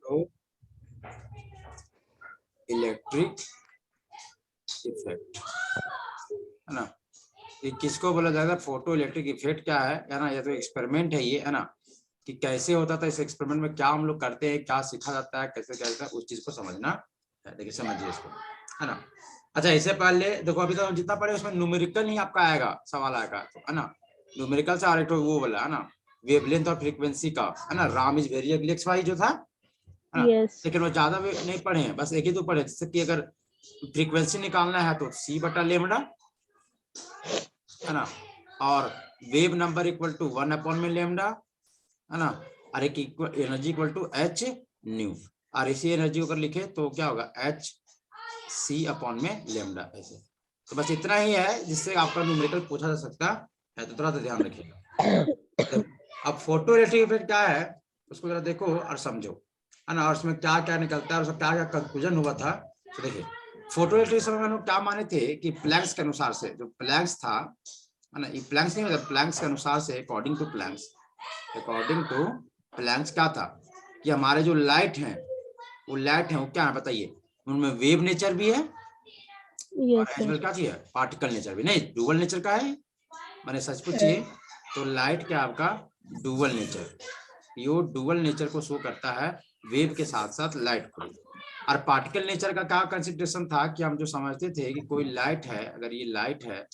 Photo electric effect, है ना। ये किसको बोला जाएगा? फोटो इलेक्ट्रिक इफेक्ट क्या है ना, ये तो एक्सपेरिमेंट है ये, है ना, कि कैसे होता था। इस एक्सपेरिमेंट में क्या हम लोग करते हैं, क्या सीखा जाता है, कैसे क्या होता है, उस चीज को समझना है। देखिए समझिए इसको, है ना। अच्छा, इससे पहले देखो, अभी तो जितना पढ़े उसमें न्यूमेरिकल ही आपका आएगा, सवाल आएगा तो, है ना। न्यूमेरिकल से आरेक्ट वो बोला, है ना, वेवलेंथ और फ्रीक्वेंसी का, है ना, राम इज वेरिएबल एक्स वाई जो था, है ना। Yes. लेकिन वो ज्यादा नहीं पढ़े हैं, बस एक ही तो पढ़े, जैसे कि अगर फ्रीक्वेंसी निकालना है तो सी बटा लेमडा, है ना, और वेव नंबर इक्वल टू 1 में लेमडा, है ना, और एक energy equal to H nu, और इसी एनर्जी को अगर लिखे तो क्या होगा? एच सी अपॉन में लेमडा, ऐसे। तो बस इतना ही है जिससे आपका न्यूमेरिकल पूछा जा सकता है, तो थोड़ा सा ध्यान रखिएगा। अब फोटो इलेक्ट्रिक इफेक्ट क्या है उसको जरा देखो और समझो, है ना, और उसमें क्या क्या निकलता है और उसका क्या क्या कंक्लूजन हुआ था। तो देखिए, फोटो इलेक्ट्रिक समय में हम लोग क्या माने थे कि प्लैंक्स के अनुसार से, जो प्लैंक्स था, है ना, ये प्लैंक्स नहीं मतलब प्लैंक्स के अनुसार से, अकॉर्डिंग टू प्लैंक्स क्या था कि हमारे जो लाइट है वो क्या है बताइए, उनमें वेव नेचर भी है और Yes, एज sir. वेल क्या चाहिए, पार्टिकल नेचर भी। नहीं, डुअल नेचर का है, मैंने सच पूछिए तो लाइट क्या आपका डुअल नेचर, यो डुअल नेचर को शो करता है वेव के साथ साथ लाइट को। और पार्टिकल नेचर का क्या कंसिडरेशन था कि हम जो समझते थे कि कोई लाइट है, अगर ये लाइट है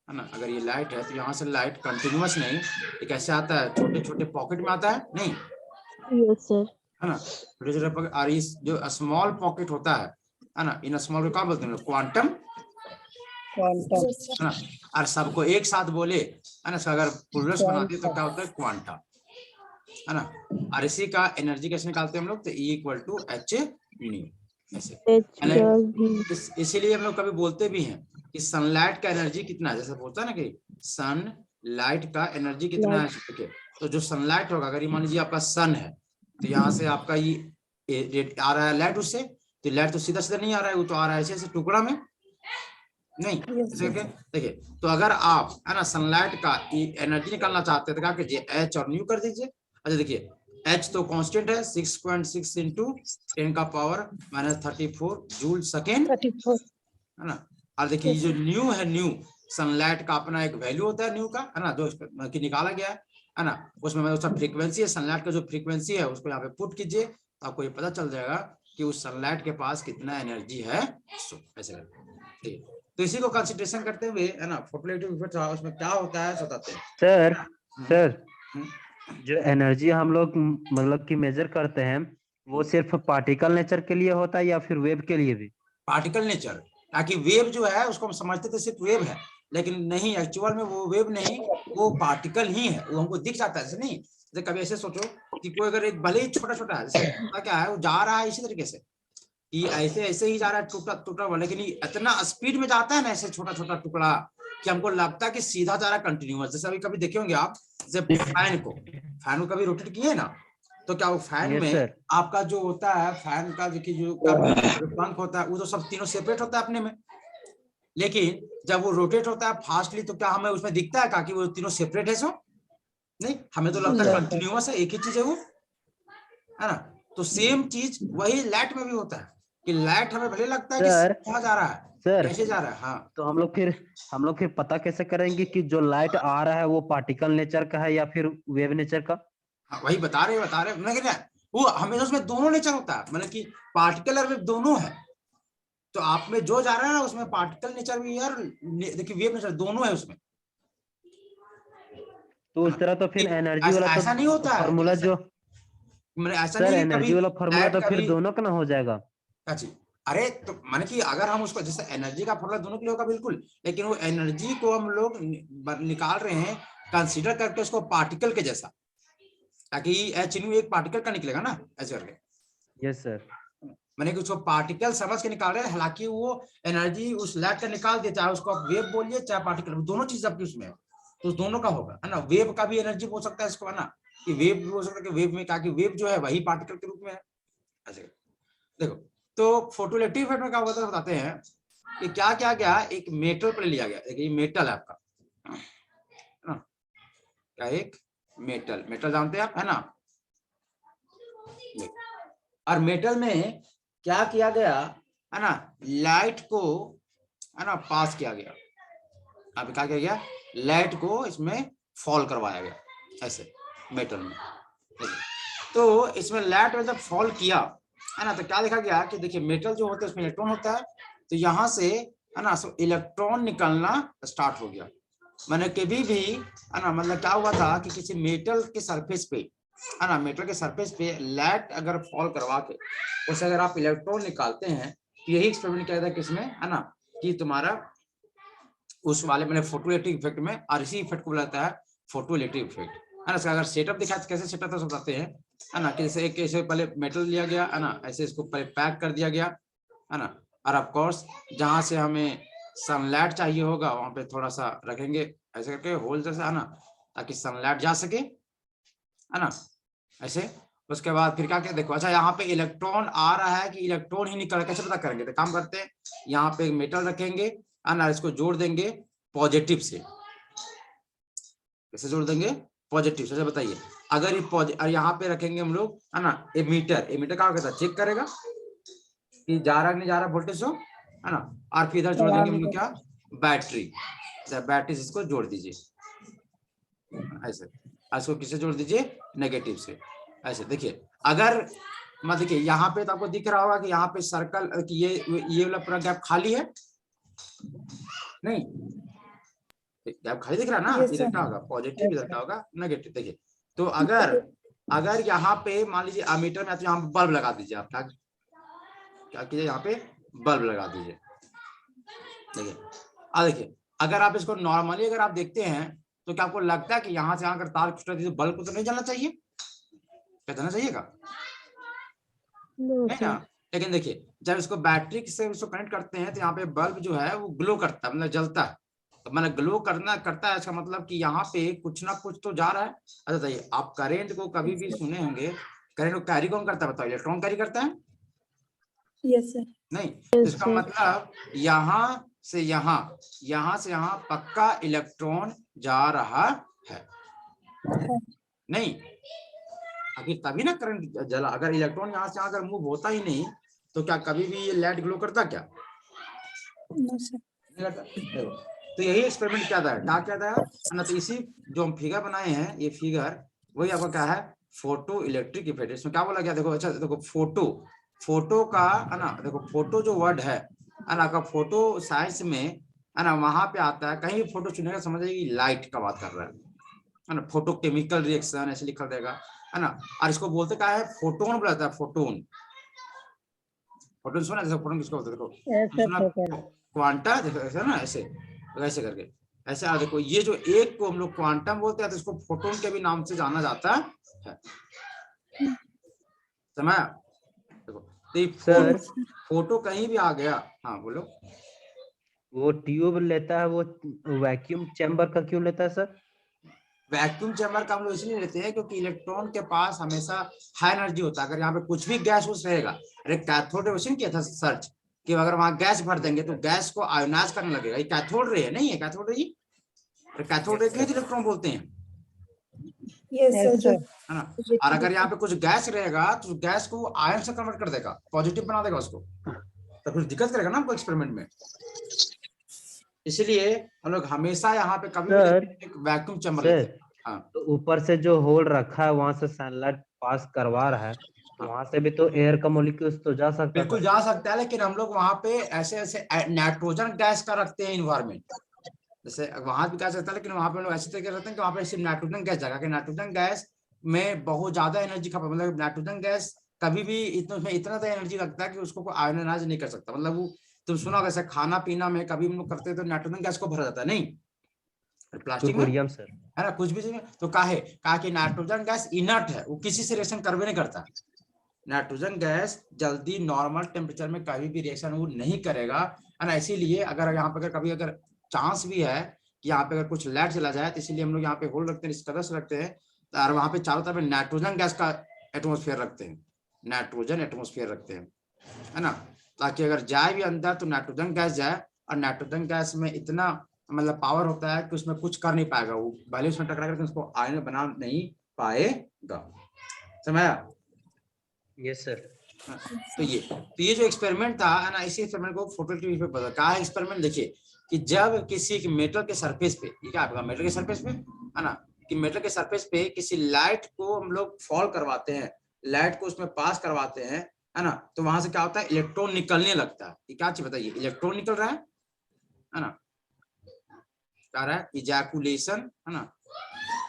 ना, अगर ये लाइट है तो यहाँ से लाइट कंटिन्यूअस नहीं, ये कैसे आता है, छोटे छोटे पॉकेट में आता है नहीं, Yes, sir. है ना, छोटे छोटे पॉकेट। और इस जो स्मॉल पॉकेट होता है ना, इन स्मॉल को क्या बोलते हैं? क्वांटम, क्वांटम, है ना। और सबको एक साथ बोले, है ना, अगर प्लूरल्स बनाते तो क्या होता है? क्वांटा, है ना। और इसी का एनर्जी कैसे निकालते हैं हम लोग? तो E equal to H nu, ऐसे। H plus V. इसीलिए हम लोग कभी बोलते भी हैं कि सनलाइट का एनर्जी कितना है, जैसे बोलता है ना कि सन लाइट का एनर्जी कितना है। ठीक है, तो जो सनलाइट होगा, अगर ये मान लीजिए आपका सन है, तो यहाँ से आपका ये आ रहा है लाइट उससे, तो लाइट तो सीधा सीधा नहीं आ रहा है, वो तो आ रहा है ऐसे ऐसे टुकड़ा में, नहीं ऐसे करके। देखिए, तो अगर आप, है ना, सनलाइट का एनर्जी निकालना चाहते हैं तो क्या कीजिए, एच और न्यू कर दीजिए। अच्छा देखिए, एच तो कांस्टेंट है 6.6 इंटू 10 का पावर -34 जूल सेकेंड, 34। है ना। और देखिए ये जो न्यू है, न्यू सनलाइट का अपना एक वैल्यू होता है न्यू का, है ना, जो कि निकाला गया है ना, उसमें उसका फ्रीक्वेंसी है, सनलाइट का जो फ्रीक्वेंसी है उसको यहाँ पे पुट कीजिए, तो आपको ये पता चल जाएगा कि उस सनलाइट के पास कितना एनर्जी है। ऐसे ठीक है, तो इसी को कंसिडरेशन करते हुए, है ना, फोटोइलेक्ट्रिक इफेक्ट उसमें क्या होता है बताते हैं। सर सर हम्म, जो एनर्जी हम लोग मतलब कि मेजर करते हैं वो सिर्फ पार्टिकल नेचर के लिए होता है या फिर वेव के लिए भी? पार्टिकल नेचर, ताकि वेव जो है उसको हम समझते थे सिर्फ वेव है, लेकिन नहीं, एक्चुअल में वो वेव नहीं, वो पार्टिकल ही है, वो हमको दिख जाता है ऐसे नहीं। जैसे कभी ऐसे सोचो कि कोई अगर एक भले ही छोटा छोटा है, जैसे क्या है, वो जा रहा है इसी तरीके से कि ऐसे ऐसे ही जा रहा है टूटा टूटा हुआ, लेकिन इतना स्पीड में जाता है ना ऐसे छोटा छोटा टुकड़ा, कि हमको लगता है कि सीधा जा रहा है कंटिन्यूअस। जैसे अभी कभी देखे होंगे आप, जैसे फैन को कभी रोटेट किए ना, तो क्या वो फैन यस में सर। आपका जो होता है, फैन का देखिए जो पंख होता है, वो तो सब तीनों सेपरेट होता है अपने में, लेकिन जब वो रोटेट होता है फास्टली तो क्या हमें उसमें दिखता है कि वो तीनों सेपरेट है? सो नहीं, हमें तो लगता है कंटिन्यूअस है, एक ही चीज है वो, है ना। तो सेम चीज वही लाइट में भी होता है कि लाइट हमें भले लगता है कि सर कहाँ जा रहा है, सर कैसे जा रहा है। हाँ, तो हम लोग फिर पता कैसे करेंगे कि जो लाइट आ रहा है वो पार्टिकल नेचर का है या फिर वेव नेचर का? हाँ, वही बता रहे मैं कह रहा वो हमेशा उसमें दोनों नेचर होता है, मतलब कि पार्टिकल और वेव दोनों है। तो आप में जो जा रहा है ना उसमें पार्टिकल नेचर भी है और देखिए वेव नेचर दोनों है उसमें। तो उस तरह तो फिर एनर्जी वाला तो ऐसा नहीं होता है कि फॉर्मूला जो मैंने ऐसा सर नहीं है कभी एनर्जी वाला फॉर्मूला लाइट तो फिर कभी दोनों का ना हो जाएगा। अच्छी। अरे तो माने कि अगर हम उसको जैसे एनर्जी का फॉर्मूला दोनों के लिए होगा बिल्कुल, लेकिन वो एनर्जी को हम लोग निकाल रहे हैं कंसीडर करके उसको पार्टिकल के जैसा, ताकि एच न्यू एक पार्टिकल का निकलेगा ना ऐसे करके। Yes sir. मैंने कि उसको पार्टिकल समझ के निकाल रहे हैं, हालांकि वो एनर्जी उस लाइट का निकाल दे, चाहे उसको आप वेव बोलिए चाहे पार्टिकल, दोनों चीज आपकी उसमें है, तो उस दोनों का होगा, है ना। वेव का भी एनर्जी बोल सकता है इसको, है ना, कि वेव भी हो सकता है कि वेव में, कहा कि वेव जो है वही पार्टिकल के रूप में है ऐसे। देखो, तो फोटोइलेक्ट्रिक इफेक्ट में क्या होता है बताते हैं कि क्या क्या गया, एक मेटल पर लिया गया, देखिए मेटल है आपका, है ना, क्या एक मेटल जानते हैं आप, है ना। और मेटल में क्या किया गया है ना, लाइट को है ना पास किया गया। अब क्या किया गया, लाइट को इसमें फॉल करवाया गया ऐसे मेटल में। तो इसमें लाइट में जब फॉल किया है ना, तो क्या देखा गया कि देखिए मेटल जो होता है उसमें इलेक्ट्रॉन होता है, तो यहाँ से है ना सो इलेक्ट्रॉन निकलना स्टार्ट हो गया। मैंने कभी भी है ना, मतलब क्या हुआ था कि किसी मेटल के सरफेस पे है ना, मेटल के सरफेस पे लाइट अगर फॉल करवा के उससे अगर आप इलेक्ट्रॉन निकालते हैं, तो यही एक्सपेरिमेंट किया था किसमें है ना, कि तुम्हारा उस वाले मैंने फोटोइलेक्ट्रिक इफेक्ट में, और इसी इफेक्ट को बुलाता है फोटोइलेक्ट्रिक इफेक्ट है ना। इसका अगर सेटअप दिखा कैसे सेटअप तो बताते हैं है ना, कैसे कैसे पहले मेटल लिया गया है ना, ऐसे इसको पहले पैक कर दिया गया है ना, और ऑफ कोर्स जहां से हमें सनलाइट चाहिए होगा वहां पे थोड़ा सा रखेंगे ऐसे करके होल जैसा है ना, ताकि सनलाइट जा सके है ना ऐसे। उसके बाद फिर क्या क्या देखो, अच्छा यहाँ पे इलेक्ट्रॉन आ रहा है कि इलेक्ट्रॉन ही निकल रहा है, कैसे पता करेंगे, तो काम करते हैं यहाँ पे मेटल रखेंगे है ना, इसको जोड़ देंगे पॉजिटिव से। कैसे जोड़ देंगे, पॉजिटिव से, बताइए। अगर ये और यहाँ पे रखेंगे हम लोग है ना एमीटर, एमीटर क्या होता है, चेक करेगा कि जा रहा नहीं जा रहा वोल्टेज हो है ना, और फिर इधर जोड़ देंगे हम लोग क्या, बैटरी। बैटरी से इसको जोड़ दीजिए ऐसे, इसको किससे जोड़ दीजिए, नेगेटिव से ऐसे। देखिए अगर मैं देखिए यहाँ पे तो आपको दिख रहा होगा कि यहाँ पे सर्कल कि ये वाला पूरा गैप खाली है, नहीं गैप खाली दिख रहा है ना, इधर क्या होगा पॉजिटिव, इधर क्या होगा नेगेटिव। देखिए तो अगर यहाँ पे मान लीजिए अमीटर में, तो यहाँ बल्ब लगा दीजिए आप, क्या कीजिए यहाँ पे बल्ब लगा दीजिए। देखिए देखिए अगर आप इसको नॉर्मली अगर आप देखते हैं तो क्या आपको लगता है कि यहाँ से अगर तार खींच रही है तो बल्ब को तो नहीं जलना चाहिए, क्या जलना चाहिएगा, नहीं ना। लेकिन देखिए जब इसको बैटरी से इसको कनेक्ट करते हैं तो यहाँ पे बल्ब जो है वो ग्लो करता है, मतलब जलता है। तो मतलब ग्लो करता है, इसका मतलब कि यहाँ पे कुछ ना कुछ तो जा रहा है। अच्छा बताइए, आप करेंट को कभी भी सुने होंगे, करेंट को कैरी कौन करता है बताओ, इलेक्ट्रॉन कैरी करता है, यस सर। नहीं। इसका मतलब यहाँ से यहाँ पक्का इलेक्ट्रॉन जा रहा है, नहीं आखिर तभी ना करंट जला। अगर इलेक्ट्रॉन यहाँ से अगर मूव होता ही नहीं तो क्या कभी भी ये लाइट ग्लो करता क्या, नहीं करता। तो यही एक्सपेरिमेंट क्या था, क्या था ना, तो इसी जो हम फिगर बनाए हैं, ये फिगर वही आपका क्या है, फोटो इलेक्ट्रिक इफेक्ट। इसमें क्या बोला गया, देखो अच्छा देखो फोटो का है ना, देखो फोटो जो वर्ड है ना, का फोटो साइंस में है ना वहां पे आता है, कहीं भी फोटो चुनेगा समझ आएगी लाइट का बात कर रहा है ना, फोटो केमिकल रिएक्शन ऐसे लिखा देगा है ना। और इसको बोलते क्या है, फोटोन बुलाता है, फोटोन सुना, जैसे फोटोन किसको बोलते हैं, देखो क्वांटा, देखो ऐसा ना ऐसे ऐसे करके ऐसे। देखो ये जो एक को हम लोग क्वांटम बोलते हैं, तो इसको फोटोन के भी नाम से जाना जाता है, समझ। देखो तो फोटो कहीं भी आ गया, हाँ बोलो। वो ट्यूब लेता है, वो वैक्यूम चैम्बर का क्यों लेता है सर? वैक्यूम चैम्बर का हम लोग इसलिए लेते हैं क्योंकि इलेक्ट्रॉन के पास हमेशा हाई एनर्जी होता है। अगर यहाँ पे कुछ भी गैस उस रहेगा, अरे कैथोड रेडिएशन किया था सर्च कि अगर वहां गैस भर देंगे तो गैस को आयोनाइज करने लगेगा, ये कैथोड रे है, नहीं है कैथोड रे, कैथोड रे के इलेक्ट्रॉन बोलते हैं, है ना। और अगर यहाँ पे कुछ गैस रहेगा तो गैस को आयन से कन्वर्ट कर देगा, पॉजिटिव बना देगा उसको, तो कुछ दिक्कत करेगा ना हमको एक्सपेरिमेंट में। इसलिए हम लोग हमेशा यहाँ पे कभी भी वैक्यूम चैम्बर लेते हैं। हाँ। तो ऊपर से जो होल रखा है वहां से सनलाइट पास करवा रहा है, तो वहां से भी तो एयर का मॉलिक्यूल्स तो जा सकता है। बिल्कुल जा सकता है, लेकिन हम लोग वहां पे ऐसे ऐसे नाइट्रोजन गैस का रखते हैं इन्वायरमेंट, जैसे वहां भी कह सकता है, लेकिन वहां पे लोग ऐसे तरीके रखते हैं कि वहां पे सिर्फ नाइट्रोजन गैस जाएगा, कि नाइट्रोजन गैस में बहुत ज्यादा एनर्जी खपत, मतलब नाइट्रोजन गैस कभी भी इतना ज्यादा एनर्जी लगता है कि उसको कोई आयोनाइज नहीं कर सकता। मतलब वो तुम सुना वैसे खाना पीना में कभी हम लोग करते हैं तो नाइट्रोजन गैस को भरा जाता है, नहीं प्लास्टिक में सर है ना, कुछ भी चीज में। तो कहा कि नाइट्रोजन गैस इनर्ट है, वो किसी से रिएक्शन करवे नहीं करता। नाइट्रोजन गैस जल्दी नॉर्मल टेम्परेचर में कभी भी रिएक्शन वो नहीं करेगा, है ना। इसीलिए अगर यहाँ पे कभी अगर चांस भी है कि यहाँ पे अगर कुछ लाइट चला जाए, तो इसलिए हम लोग यहाँ पे होल रखते हैं, इस कदर से रखते हैं, और वहां पे चारों तरफ नाइट्रोजन गैस का एटमोस्फेयर रखते हैं, नाइट्रोजन एटमोस्फेयर रखते हैं, है ना, ताकि अगर जाए भी अंदर तो नाइट्रोजन गैस जाए। और नाइट्रोजन गैस में इतना मतलब पावर होता है कि उसमें कुछ कर नहीं पाएगा, वो भले उसमें टकरा करके उसको आयन बना नहीं पाएगा, समझ। Yes sir. तो ये जो एक्सपेरिमेंट था है ना, इसी एक्सपेरिमेंट को फोटोइलेक्ट्रिक इफेक्ट बता कहा है। एक्सपेरिमेंट देखिए कि जब किसी एक मेटल के सरफेस पे, ये क्या आपका मेटल के सरफेस पे है ना, कि मेटल के सरफेस पे किसी लाइट को हम लोग फॉल करवाते हैं, लाइट को उसमें पास करवाते हैं है ना, तो वहां से क्या होता है, इलेक्ट्रॉन निकलने लगता है। ये क्या चीज बताइए, इलेक्ट्रॉन निकल रहा है ना, क्या रहा है, इजैकुलेशन है ना,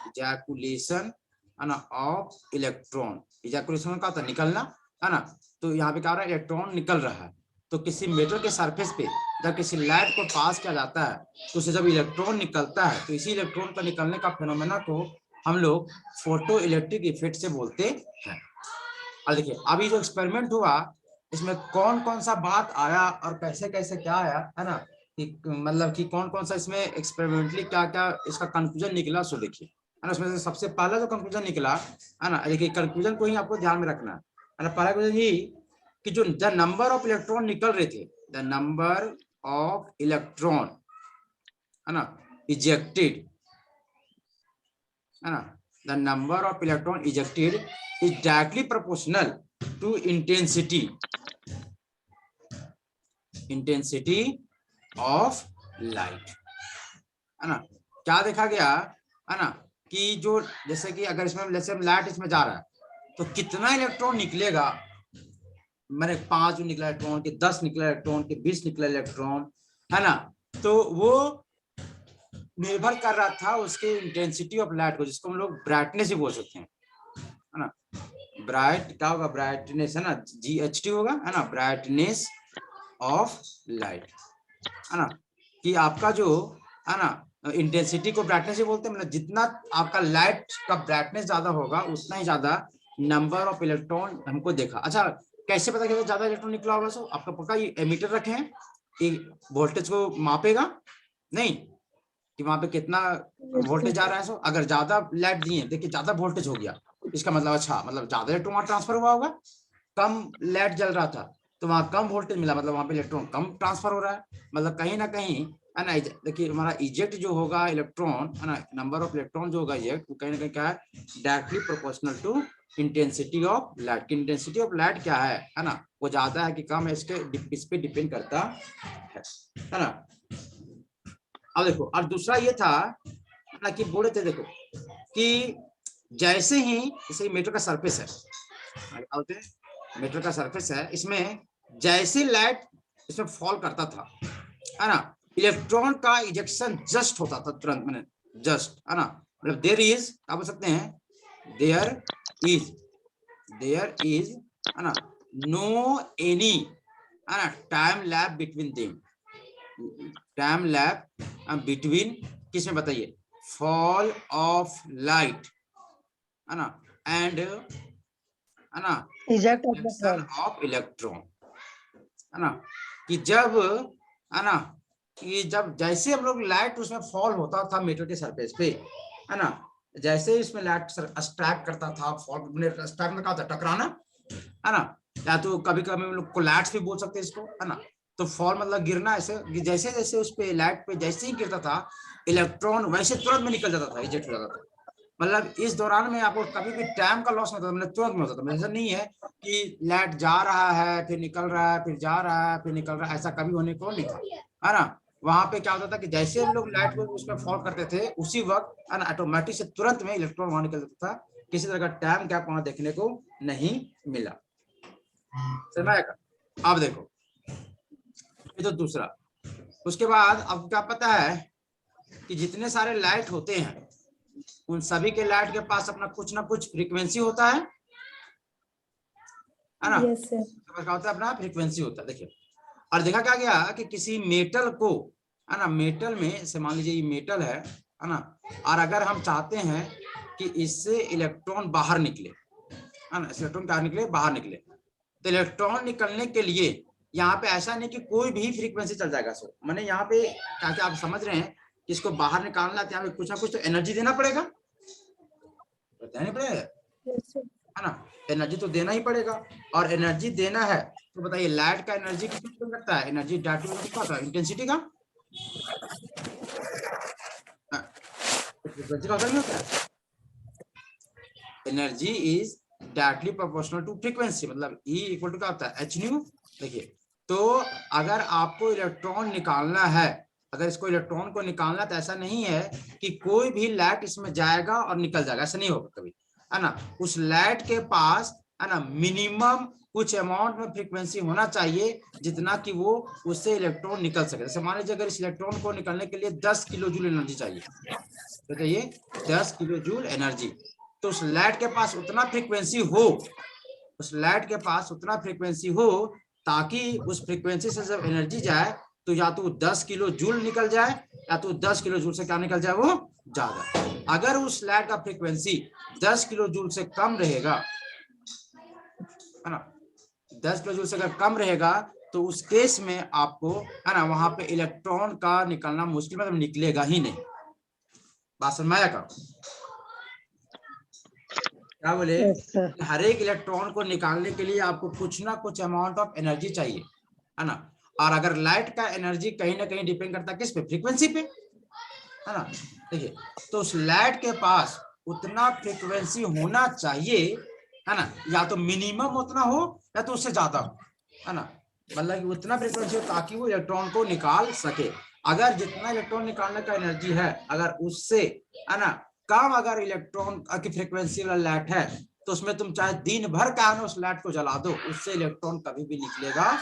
इजैकुलेशन है ना ऑफ इलेक्ट्रॉन। इजैकुलेशन का होता है निकलना है ना, तो यहाँ पे क्या हो रहा है, इलेक्ट्रॉन निकल रहा है। तो किसी मेटल के सरफेस पे जब किसी लाइट को पास किया जाता है तो उसे जब इलेक्ट्रॉन निकलता है, तो इसी इलेक्ट्रॉन का निकलने का फेनोमेना को हम लोग फोटो इलेक्ट्रिक इफेक्ट से बोलते हैं। अब देखिए अभी जो एक्सपेरिमेंट हुआ इसमें कौन कौन सा बात आया और कैसे कैसे क्या आया है ना, कि मतलब कि कौन कौन सा इसमें एक्सपेरिमेंटली क्या क्या इसका कंक्लूजन निकला, सो देखिए है ना। उसमें से सबसे पहला जो कंक्लूजन निकला है ना, देखिए कंक्लूजन को ही आपको ध्यान में रखना है ना। पहला क्वेश्चन ये कि जो द नंबर ऑफ इलेक्ट्रॉन निकल रहे थे, द नंबर ऑफ इलेक्ट्रॉन है ना इजेक्टेड है ना, the number of electron ejected is directly proportional to intensity of light है ना। क्या देखा गया है ना, कि जो जैसे कि अगर इसमें जैसे लाइट इसमें जा रहा है तो कितना इलेक्ट्रॉन निकलेगा, मैंने 5 निकला इलेक्ट्रॉन के, 10 निकला इलेक्ट्रॉन के, 20 निकला इलेक्ट्रॉन है ना, तो वो निर्भर कर रहा था उसके इंटेंसिटी ऑफ लाइट को, जिसको हम लोग ब्राइटनेस भी बोल सकते हैं है ना। ब्राइट क्या होगा, ब्राइटनेस है ना, GHT होगा है ना, ब्राइटनेस ऑफ लाइट है ना, कि आपका जो है ना इंटेंसिटी को ब्राइटनेस ही बोलते हैं, मतलब जितना आपका लाइट का ब्राइटनेस ज्यादा होगा उतना ही ज्यादा नंबर ऑफ इलेक्ट्रॉन हमको देखा। अच्छा कैसे पता चला ज्यादा इलेक्ट्रॉन निकला होगा, सो आपका पक्का ये एमीटर रखे हैं, ये वोल्टेज को मापेगा नहीं कि वहां पे कितना वोल्टेज जा रहा है। सो अगर ज्यादा लाइट दिए, देखिए ज्यादा वोल्टेज हो गया, इसका मतलब अच्छा मतलब ज्यादा इलेक्ट्रॉन ट्रांसफर हुआ होगा। कम लाइट जल रहा था तो वहां कम वोल्टेज मिला, मतलब वहां पे इलेक्ट्रॉन कम ट्रांसफर हो रहा है, मतलब कहीं ना कहीं है ना। देखिए हमारा इजेक्ट जो होगा इलेक्ट्रॉन है ना, नंबर ऑफ इलेक्ट्रॉन जो होगा इजेक्ट, वो कहीं ना कहीं क्या है, directly proportional to intensity of light. की इंटेंसिटी ऑफ लाइट क्या है ना, वो ज्यादा है कि कम है, इसके इस पे डिपेंड करता है ना। अब देखो, और दूसरा ये था ना कि बोले थे देखो कि जैसे ही जैसे मेटल का सरफेस है, मेटल का सरफेस है, इसमें जैसे लाइट इसमें फॉल करता था है ना, इलेक्ट्रॉन का इजेक्शन जस्ट होता था तुरंत, मैंने जस्ट है ना, मतलब देयर इज क्या बोल सकते हैं, देयर इज है ना नो एनी है ना time lap between them, time lap between किसमें बताइए, फॉल ऑफ लाइट है ना एंड है ना इजेक्शन ऑफ इलेक्ट्रॉन है ना, कि जब है ना, कि जब जैसे हम लोग लाइट उसमें फॉल होता था मेटल के सरफेस पे है ना, जैसे इसमें लाइट स्ट्राइक करता था, फॉल स्ट्राइक में क्या होता है, टकराना है ना, या तो कभी कभी हम लोग कोलैप्स भी बोल सकते हैं इसको है ना। तो फॉल मतलब गिरना, ऐसे जैसे जैसे उस पे लाइट पे जैसे ही गिरता था इलेक्ट्रॉन वैसे तुरंत में निकल जाता था, इजेक्ट हो जाता था। मतलब इस दौरान में आपको कभी भी टाइम का लॉस नहीं होता, मतलब तुरंत में होता था। ऐसा नहीं है कि लाइट जा रहा है फिर निकल रहा है फिर जा रहा है फिर निकल रहा है, ऐसा कभी होने को नहीं था है ना। वहां पे क्या होता था कि जैसे हम लोग लाइट को उसमें फॉल करते थे उसी वक्त है ना ऑटोमेटिक से तुरंत में इलेक्ट्रॉन वहां निकल जाता था, किसी तरह का टाइम गैप वहां देखने को नहीं मिला। अब देखो ये तो दूसरा, उसके बाद अब क्या पता है कि जितने सारे लाइट होते हैं उन सभी के लाइट के पास अपना कुछ ना कुछ फ्रीक्वेंसी होता है ना। Yes, sir. क्या होता है, अपना फ्रीक्वेंसी होता है। देखिए और देखा क्या गया कि किसी मेटल को है ना, मेटल में से मान लीजिए ये मेटल है ना, और अगर हम चाहते हैं कि इससे इलेक्ट्रॉन बाहर निकले है ना, इलेक्ट्रॉन बाहर निकले बाहर निकले, तो इलेक्ट्रॉन निकलने के लिए यहाँ पे ऐसा नहीं कि कोई भी फ्रीक्वेंसी चल जाएगा। सो मैंने यहाँ पे क्या क्या आप समझ रहे हैं कि इसको बाहर निकालना है, यहाँ पे कुछ ना कुछ तो एनर्जी देना पड़ेगा, देना पड़ेगा Yes, sir. है ना, एनर्जी तो देना ही पड़ेगा। और एनर्जी देना है तो बताइए लाइट का एनर्जी किस डिपेंड करता है, एनर्जी डाटा इंटेंसिटी का फ्रीक्वेंसी का नहीं होता है। Energy is directly proportional to frequency, मतलब E इक्वल टू क्या होता है h न्यू। देखिए तो अगर आपको इलेक्ट्रॉन निकालना है, अगर इसको इलेक्ट्रॉन को निकालना, तो ऐसा नहीं है कि कोई भी लाइट इसमें जाएगा और निकल जाएगा, ऐसा नहीं होगा कभी, है ना। उस लाइट के पास, है ना, मिनिमम कुछ अमाउंट में फ्रीक्वेंसी होना चाहिए जितना कि वो उससे इलेक्ट्रॉन निकल सके। जैसे मान लीजिए अगर इस इलेक्ट्रॉन को निकलने के लिए 10 किलो जूल एनर्जी चाहिए, बताइए 10 किलो जूल एनर्जी, तो उस लाइट के पास उतना फ्रीक्वेंसी हो, उस लाइट के पास उतना फ्रीक्वेंसी हो ताकि उस फ्रीक्वेंसी से जब एनर्जी जाए तो या तो 10 किलो जूल निकल जाए या तो 10 किलो जूल से क्या निकल जाए, वो ज्यादा। अगर उस लाइट का फ्रीक्वेंसी 10 किलो जूल से कम रहेगा, है ना, 10 किलो जूल से अगर कम रहेगा तो उस केस में आपको, है ना, वहां पे इलेक्ट्रॉन का निकलना मुश्किल, मतलब निकलेगा ही नहीं। बात समझ आया का? क्या बोले? हर एक इलेक्ट्रॉन को निकालने के लिए आपको कुछ ना कुछ अमाउंट ऑफ एनर्जी चाहिए, है ना। और अगर लाइट का एनर्जी कहीं ना कहीं डिपेंड करता है किस पे, फ्रीक्वेंसी पे, है ना। देखिए तो उस लाइट के पास उतना फ्रीक्वेंसी होना चाहिए, है ना, या तो मिनिमम उतना हो या तो उससे ज्यादा हो, है ना, मतलब कि उतना फ्रीक्वेंसी हो ताकि वो इलेक्ट्रॉन को निकाल सके। अगर जितना इलेक्ट्रॉन निकालने का एनर्जी है, अगर उससे, है ना, कम अगर इलेक्ट्रॉन की फ्रीक्वेंसी वाला लाइट है, तो उसमें तुम चाहे दिन भर का उस लाइट को जला दो, उससे इलेक्ट्रॉन कभी भी निकलेगा।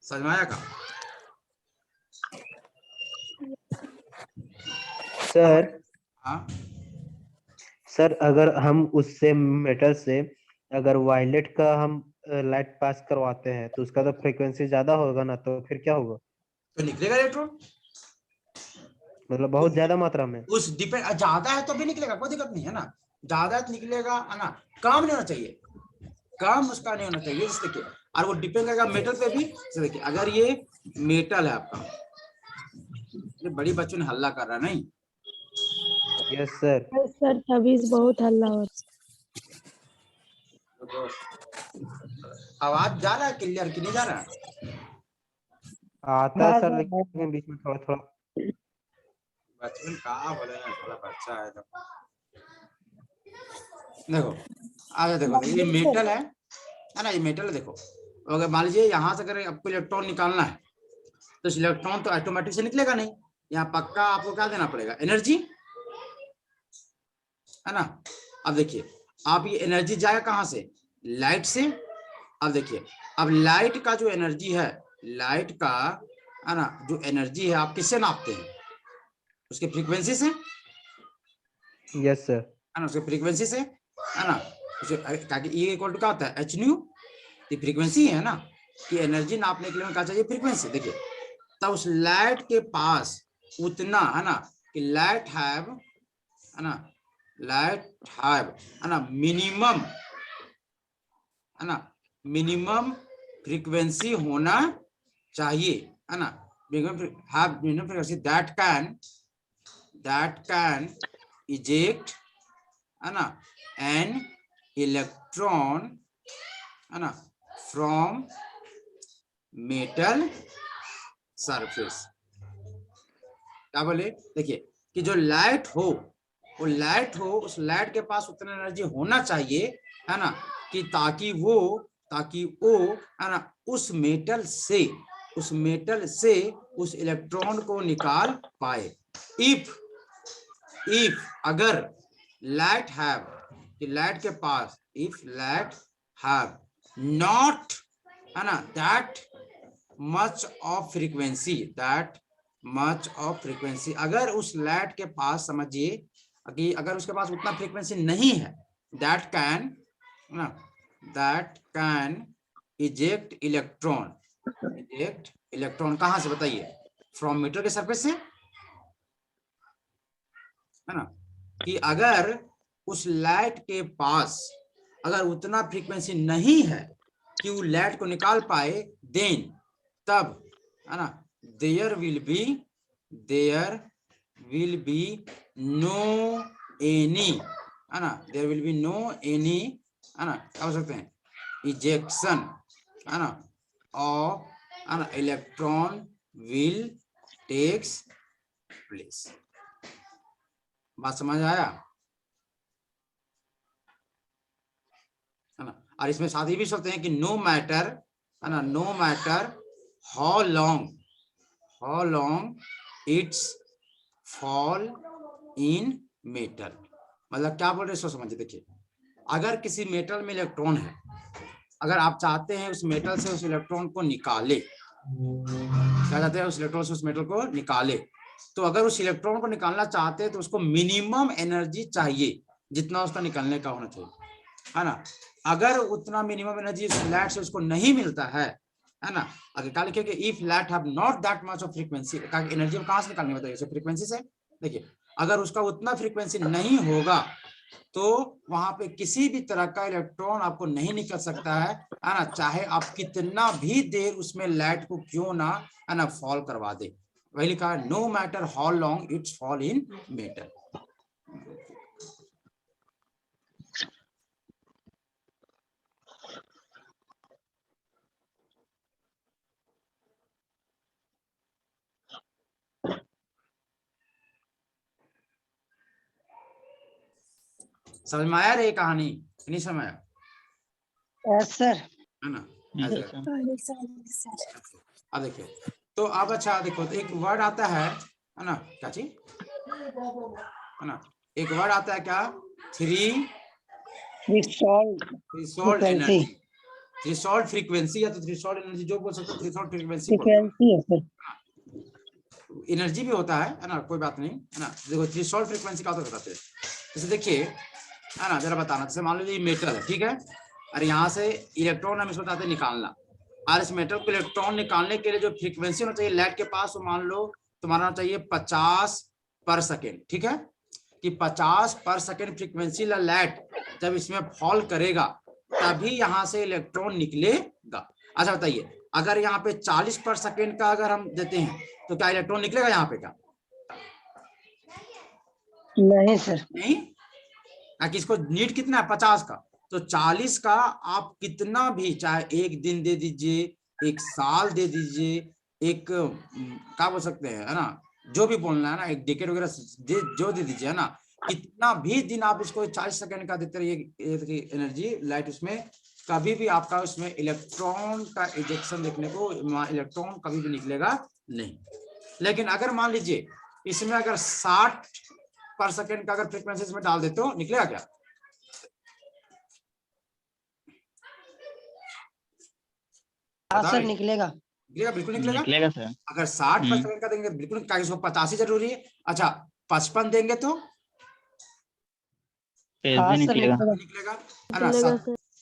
समझ में आया का? सर हाँ सर अगर हम उससे मेटल से अगर वायलेट का हम लाइट पास करवाते हैं तो उसका तो फ्रीक्वेंसी ज्यादा होगा ना, तो फिर क्या होगा? तो निकलेगा इलेक्ट्रॉन, मतलब बहुत ज्यादा मात्रा में? उस डिपेंड, ज्यादा है तो भी निकलेगा, कोई दिक्कत नहीं है ना, ज्यादा है तो निकलेगा, है ना। कम नहीं होना चाहिए, कम उसका नहीं होना चाहिए, जैसे देखिए, और वो डिपेंड करेगा मेटल पे भी। जैसे देखिए अगर ये मेटल है आपका, ये बड़ी बच्चों ने हल्ला कर रहा है नहीं, यस सर। सर तभी बहुत हल्ला हो तो आवाज जा रहा है क्लियर कि नहीं जा रहा है? आता है सर, लेकिन बीच में थोड़ा थोड़ा। बचपन कहा बोले ना, थोड़ा बच्चा है तो। देखो आगे देखो, ये मेटल है ना, ये मेटल है। देखो अगर मान लीजिए यहाँ से अगर आपको इलेक्ट्रॉन निकालना है, तो इलेक्ट्रॉन तो ऑटोमेटिक से निकलेगा नहीं, यहाँ पक्का आपको क्या देना पड़ेगा, एनर्जी, है ना। अब देखिए आप ये एनर्जी जाएगा कहाँ से, लाइट से। अब देखिए अब लाइट का जो एनर्जी है, लाइट का, है ना, जो एनर्जी है आप किससे नापते हैं, उसके फ्रीक्वेंसी से, यस सर। है ना, उसके फ्रीक्वेंसी से, है ना। ताकि E इक्वल टू क्या होता है, एच न्यू, ये फ्रीक्वेंसी है ना, कि एनर्जी नापने के लिए क्या चाहिए, फ्रीक्वेंसी। देखिए तब उस लाइट के पास उतना, है ना, कि लाइट हैव, है ना, लाइट हैव, है ना, मिनिमम, है ना, मिनिमम फ्रीक्वेंसी होना चाहिए, है ना, minimum frequency that can eject, है ना, एन इलेक्ट्रॉन, है ना, फ्रॉम मेटल सरफेस। क्या बोले? देखिए कि जो लाइट हो, वो लाइट हो, उस लाइट के पास उतना एनर्जी होना चाहिए, है ना, कि ताकि वो है ना, उस मेटल से उस इलेक्ट्रॉन को निकाल पाए। इफ अगर लाइट हैव, कि लाइट के पास, इफ लाइट हैव नॉट, है ना, दैट मच ऑफ फ्रीक्वेंसी, अगर उस लाइट के पास, समझिए कि अगर उसके पास उतना फ्रीक्वेंसी नहीं है, दैट कैन इजेक्ट इलेक्ट्रॉन कहां से, बताइए, फ्रॉम मीटर के सरफेस से, है ना, कि अगर उस लाइट के पास अगर उतना फ्रीक्वेंसी नहीं है कि वो लाइट को निकाल पाए, देन तब, है ना, there will be no any, है ना, there will be no any, है ना, क्या हो सकते हैं, इजेक्शन, है ना, ऑफ, है ना, इलेक्ट्रॉन विल टेक्स प्लेस। बात समझ आया? है ना। और इसमें साथ ही भी सोचते हैं कि नो मैटर, है ना, no matter how long it's fall in metal. मतलब क्या बोल रहे हैं, सो समझिए। देखिए, अगर किसी मेटल में इलेक्ट्रॉन है, अगर आप चाहते हैं उस मेटल से उस इलेक्ट्रॉन को निकाले, क्या चाहते हैं, उस इलेक्ट्रॉन से उस मेटल को निकाले, तो अगर उस इलेक्ट्रॉन को निकालना चाहते हैं तो उसको मिनिमम एनर्जी चाहिए जितना उसका निकलने का होना चाहिए, है ना। अगर उतना मिनिमम एनर्जी फ्लैट से उसको नहीं मिलता है ना, अगर क्या लिखे कि if flat have not that much of frequency, energy कहां से निकालनी बताइए, फ्रीक्वेंसी से। देखिए, अगर उसका उतना फ्रीक्वेंसी नहीं होगा तो वहां पे किसी भी तरह का इलेक्ट्रॉन आपको नहीं निकल सकता है ना, चाहे आप कितना भी देर उसमें लाइट को क्यों ना, है ना, फॉल करवा दे। वही लिखा है, no matter how long it's fall in metal. समझ में आया रे कहानी, नहीं समझ आया? Yes sir. है ना, ऐसे। अब देखिए, तो अब अच्छा देखो, तो एक वर्ड आता है ना, क्या चीज, है ना, एक वर्ड आता है क्या, थ्रेशोल्ड एनर्जी, थ्रेशोल्ड फ्रीक्वेंसी, या तो थ्रेशोल्ड एनर्जी जो बोल सकते हो, थ्रेशोल्ड फ्रीक्वेंसी फ्रीक्वेंसी है सर। एनर्जी भी होता है ना, कोई बात नहीं, है ना। देखो, थ्रेशोल्ड फ्रीक्वेंसी का तो बताते हैं। जैसे देखिए, है ना, जरा बताना, जैसे मान लीजिए मेटल है, ठीक है, और यहाँ से इलेक्ट्रॉन हम इसको चाहते हैं निकालना, और इस मेटल को इलेक्ट्रॉन निकालने के लिए जो फ्रीक्वेंसी होना चाहिए लाइट के पास, वो मान लो तुम्हारा चाहिए 50 पर सेकेंड, ठीक है, कि 50 पर सेकेंड फ्रीक्वेंसी लाइट जब इसमें फॉल करेगा तभी यहाँ से इलेक्ट्रॉन निकलेगा। अच्छा बताइए, अगर यहाँ पे 40 पर सेकेंड का अगर हम देते हैं तो क्या इलेक्ट्रॉन निकलेगा यहाँ पे? क्या नहीं सर, नहीं। इसको नीड कितना है, 50 का, तो 40 का आप कितना भी, चाहे एक दिन दे दीजिए, एक साल दे दीजिए, एक क्या बोल सकते हैं, है ना, जो भी बोलना है ना, एक डेकेड वगैरह जो दे दीजिए, है ना, कितना भी दिन आप इसको 40 सेकंड का देते रहिए एनर्जी लाइट, उसमें कभी भी आपका उसमें इलेक्ट्रॉन का इजेक्शन देखने को, इलेक्ट्रॉन कभी भी निकलेगा नहीं। लेकिन अगर मान लीजिए इसमें अगर 60 पर सेकेंड का अगर फ्रीक्वेंसी इसमें डाल देते हो, निकलेगा क्या? हाँ सर, निकलेगा। निकलेगा, बिल्कुल निकलेगा, निकलेगा सर। अगर 60 पर सेकेंड का देंगे बिल्कुल, 85 जरूरी है। अच्छा, 55 देंगे तो हाँ सर, निकलेगा, निकलेगा, है ना,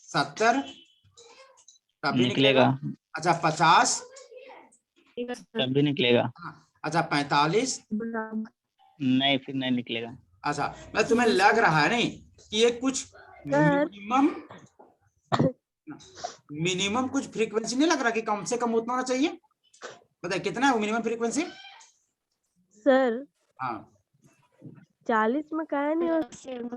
70 तभी निकलेगा। अच्छा, 50 तभी निकलेगा। अच्छा, 45 नहीं, फिर नहीं निकलेगा। अच्छा, मैं तुम्हें लग रहा है नहीं कि ये कुछ मिनिमम कुछ फ्रीक्वेंसी नहीं लग रहा कि कम से कम उतना होना चाहिए? बताइए कितना है वो मिनिमम फ्रीक्वेंसी? सर हाँ, 40 में काहे नहीं हो?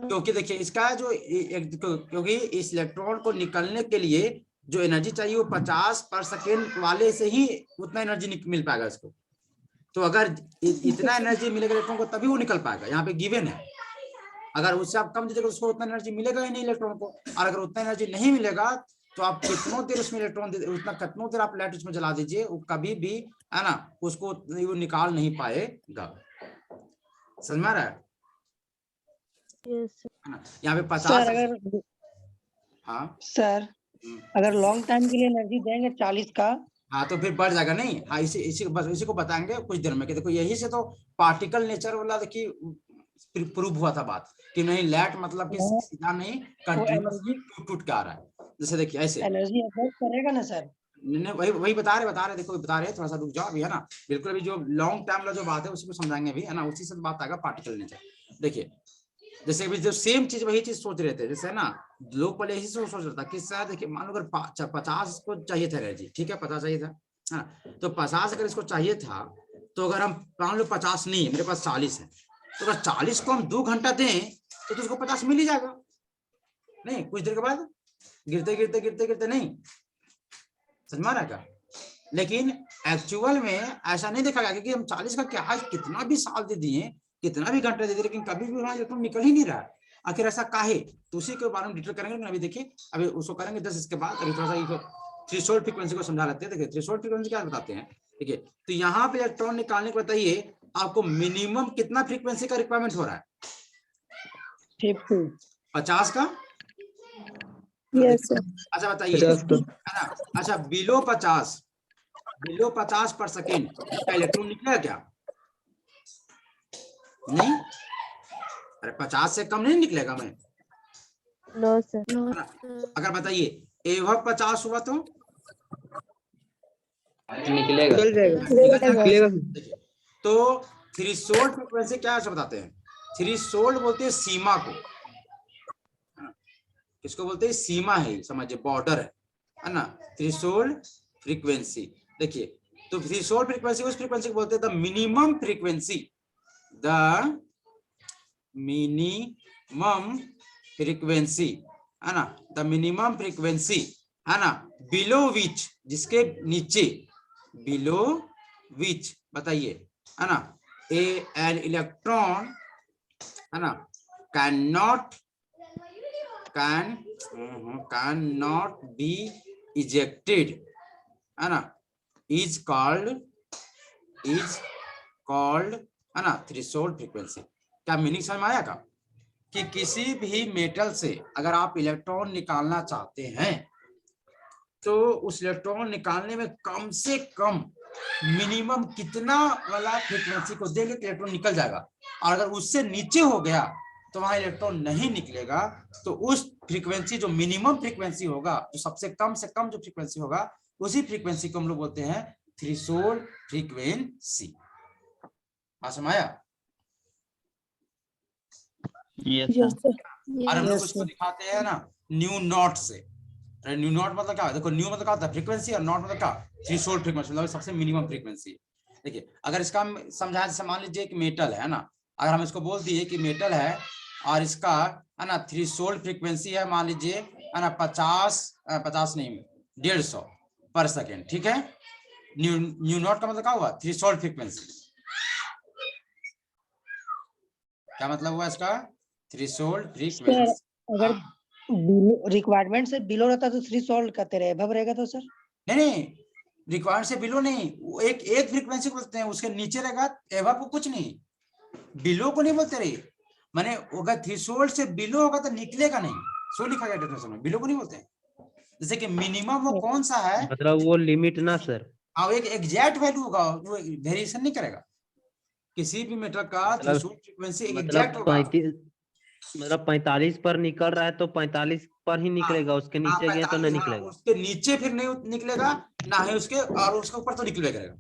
क्योंकि देखिए इसका जो क्योंकि इस इलेक्ट्रॉन को निकलने के लिए जो एनर्जी चाहिए वो 50 पर सेकेंड वाले से ही उतना एनर्जी मिल पाएगा इसको। तो अगर इतना एनर्जी मिलेगा इलेक्ट्रॉन को तभी वो निकल पाएगा, यहाँ पे गिवन है। अगर उससे आप कम दीजिएगा उसको उतना एनर्जी मिलेगा ही नहीं इलेक्ट्रॉन को, और अगर उतना एनर्जी नहीं मिलेगा तो आप कितनों देर उसमें इलेक्ट्रॉन उतना कितनों देर आप लाइट उसमें जला दीजिए, वो कभी भी, है ना, उसको वो निकाल नहीं पाएगा। समझ में आ रहा है? यहाँ पे 50 सर अगर, हाँ सर अगर लॉन्ग टाइम के लिए एनर्जी देंगे 40 का, हाँ, तो फिर बढ़ जाएगा नहीं। हाँ, इसी को बताएंगे कुछ देर में कि देखो यही से तो पार्टिकल नेचर वाला देखिए प्रूव हुआ था बात कि नहीं, लाइट मतलब कि सीधा नहीं, कंटिन्यूअसली टूट के आ रहा है। जैसे देखिए ऐसे एनर्जी अब्जॉर्ब करेगा ना सर? नहीं, वही बता रहे देखो, बता रहे, थोड़ा सा रुक जाओ अभी, है ना, बिल्कुल अभी जो लॉन्ग टाइम वाला जो बात है उसी को समझाएंगे अभी, है ना, उसी से बात आएगा पार्टिकल नेचर। देखिए जैसे अभी जो सेम चीज वही चीज सोच रहे थे, जैसे है ना, लोग पहले यही सोच रहा था कि सर देखिए मान लो अगर 50 को चाहिए था एनर्जी, ठीक है, 50 चाहिए था, हाँ, तो 50 अगर इसको चाहिए था, तो अगर हम मान लो 50 नहीं है, मेरे पास 40 है, तो अगर 40 को हम 2 घंटा दें तो उसको 50 मिल ही जाएगा नहीं, कुछ देर के बाद गिरते गिरते गिरते गिरते नहीं। समझ में आ रहा है? लेकिन एक्चुअल में ऐसा नहीं देखा गया, क्योंकि हम 40 का क्या कितना भी साल दे दिए, कितना भी घंटे दे दिए, लेकिन कभी भी वहां इलेक्ट्रॉन निकल ही नहीं रहा है। आखिर ऐसा काहे, तो उसी के बारे में डिटेल करेंगे। लेकिन अभी देखिए, अभी उसको करेंगे 10 इसके बाद। अभी थोड़ा सा थ्रेशोल्ड फ्रीक्वेंसी को समझा लेते हैं। देखिए थ्रेशोल्ड फ्रीक्वेंसी क्या बताते हैं। देखिए तो यहाँ पे इलेक्ट्रॉन निकालने को बताइए आपको मिनिमम कितना फ्रीक्वेंसी का रिक्वायरमेंट हो रहा है, 50 का। Yes, sir. अच्छा बताइए, है ना। अच्छा बिलो 50 पर सेकेंड का इलेक्ट्रॉन निकलेगा क्या? नहीं, अरे 50 से कम नहीं निकलेगा मैं। No sir. अगर बताइए एवह 50 हुआ तो निकलेगा। निकलेगा। देखिए तो थ्रेशोल्ड फ्रीक्वेंसी क्या है बताते हैं। थ्रेशोल्ड बोलते हैं सीमा को, किसको बोलते हैं? सीमा है, समझिए बॉर्डर है ना। थ्रेशोल्ड फ्रीक्वेंसी देखिए, तो थ्रेशोल्ड फ्रीक्वेंसी उस फ्रीक्वेंसी को बोलते हैं the minimum frequency, the minimum frequency है ना, द मिनिमम फ्रीक्वेंसी है ना, बिलो विच, जिसके नीचे, बिलो विच बताइए है ना, एन इलेक्ट्रॉन है ना कैन नॉट बी इजेक्टेड है ना, इज कॉल्ड है ना थ्रेशोल्ड फ्रीक्वेंसी। क्या मीनिंग समझ में आया का? कि किसी भी मेटल से अगर आप इलेक्ट्रॉन निकालना चाहते हैं तो उस इलेक्ट्रॉन निकालने में कम से कम मिनिमम कितना वाला फ्रीक्वेंसी को देंगे कि इलेक्ट्रॉन निकल जाएगा, और अगर उससे नीचे हो गया तो वहां इलेक्ट्रॉन नहीं निकलेगा। तो उस फ्रीक्वेंसी जो मिनिमम फ्रीक्वेंसी होगा, जो सबसे कम से कम जो फ्रीक्वेंसी होगा, उसी फ्रीक्वेंसी को हम लोग बोलते हैं थ्रेशोल्ड फ्रीक्वेंसी। समझ आया? Yes Yes, sir. sir. और हम लोग Yes, उसको sir. दिखाते हैं ना न्यू नॉट से। अरे न्यू नॉट मतलब क्या है? देखो न्यू मतलब क्या होता है? फ्रीक्वेंसी, और नॉट मतलब क्या? थ्रेशोल्ड फ्रीक्वेंसी, मतलब सबसे मिनिमम फ्रीक्वेंसी। देखिए अगर इसका हम समझा, जैसे मान लीजिए कि मेटल है ना, अगर हम इसको बोल दिए कि मेटल है और इसका है ना थ्रेशोल्ड फ्रीक्वेंसी है, मान लीजिए है ना 50 नहीं 150 पर सेकेंड, ठीक है। न्यू नॉट का मतलब क्या हुआ? Threshold frequency. क्या मतलब हुआ इसका? Threshold frequency. अगर रिक्वायरमेंट से बिलो रहता तो थ्रेशोल्ड कहते रहे, एबव रहेगा तो सर नहीं रिक्वायर्ड से बिलो नहीं, वो एक फ्रीक्वेंसी को बोलते हैं, उसके नीचे रहेगा एबव को कुछ नहीं, बिलो को नहीं बोलते रहे। माने अगर थ्रेशोल्ड से बिलो होगा तो निकलेगा नहीं, सो लिखा गया डेफिनेशन में, बिलो को नहीं बोलते हैं। जैसे कि मिनिमम वो कौन सा है, मतलब वो लिमिट ना सर, हाँ एक एग्जैक्ट वैल्यू होगा, वो वेरिएशन नहीं करेगा। किसी भी मेटर का थ्रेशोल्ड फ्रीक्वेंसी एक एग्जैक्ट होगा। 45 पर निकल रहा है तो 45 पर ही निकलेगा, उसके नीचे गया तो नहीं निकलेगा। उसके नीचे फिर नहीं निकलेगा, ना ही उसके और उसके ऊपर तो निकलेगा करेगा।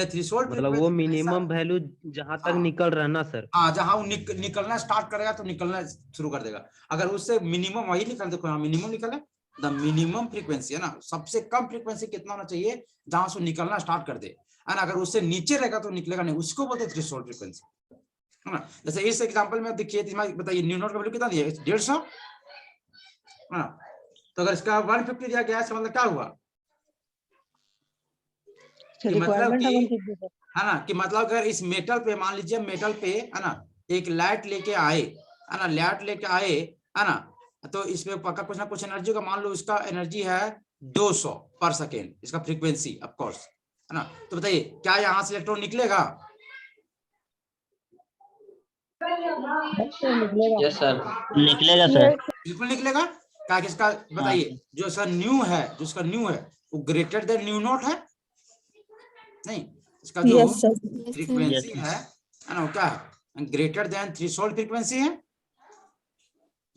थ्रेशोल्ड मतलब वो मिनिमम वैल्यू जहां तक हाँ। निकल रहा है ना सर, हाँ जहां वो निकलना स्टार्ट करेगा तो निकलना शुरू कर देगा। अगर उससे मिनिमम वही निकल, देखो यहाँ मिनिमम निकल है, द मिनिमम फ्रीक्वेंसी है ना, सबसे कम फ्रीक्वेंसी कितना होना चाहिए जहां से निकलना स्टार्ट कर दे, है ना। अगर उससे नीचे रहेगा तो निकलेगा नहीं, उसको बोलते हैं थ्रेशोल्ड फ्रीक्वेंसी, है ना। जैसे इस एग्जांपल में देखिए, बताइए न्यू नॉट का वैल्यू कितना दिया? 150, है ना। तो अगर इसका 150 दिया गया है, मतलब क्या हुआ कि मतलब रिक्वायरमेंट कि, 150 है ना, कि मतलब अगर इस मेटल पे, मान लीजिए मेटल पे है ना एक लाइट लेके आए, है ना, लाइट लेके आए, है ना, तो इसमें पक्का कुछ ना कुछ एनर्जी का, मान लो इसका एनर्जी है 200 पर सेकेंड, इसका फ्रीक्वेंसी ऑफ कोर्स, है ना। तो बताइए क्या यहाँ से इलेक्ट्रॉन निकलेगा? निकलेगा। Yes sir. निकलेगा सर। बिल्कुल निकलेगा। क्या इसका बताइए, जो इसका न्यू है, वो ग्रेटर देन न्यू नॉट है? नहीं, इसका जो Yes, sir. फ्रीक्वेंसी Yes, है ना, वो क्या है? ग्रेटर देन थ्रेशोल्ड फ्रीक्वेंसी है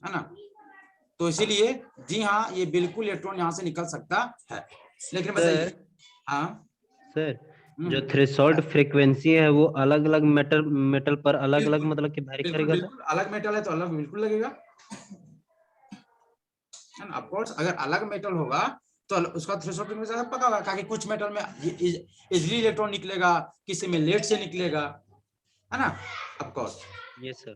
ना। तो इसीलिए जी हाँ, ये बिल्कुल इलेक्ट्रॉन यहाँ से निकल सकता है। लेकिन बताइए, हाँ सर जो थ्रेशोल्ड फ्रीक्वेंसी है वो अलग अलग मेटल पर अलग अलग मतलब कि वैरी बिल्कुल करेगा सर। बिल्कुल अलग मेटल है तो अलग बिल्कुल लगेगा, है ना। ऑफ कोर्स अगर अलग मेटल होगा तो उसका थ्रेशोल्ड फ्रीक्वेंसी अलग पता होगा, क्योंकि कुछ मेटल में इजीली इलेक्ट्रॉन निकलेगा, किसी में लेट से निकलेगा, है ना। Of course yes sir.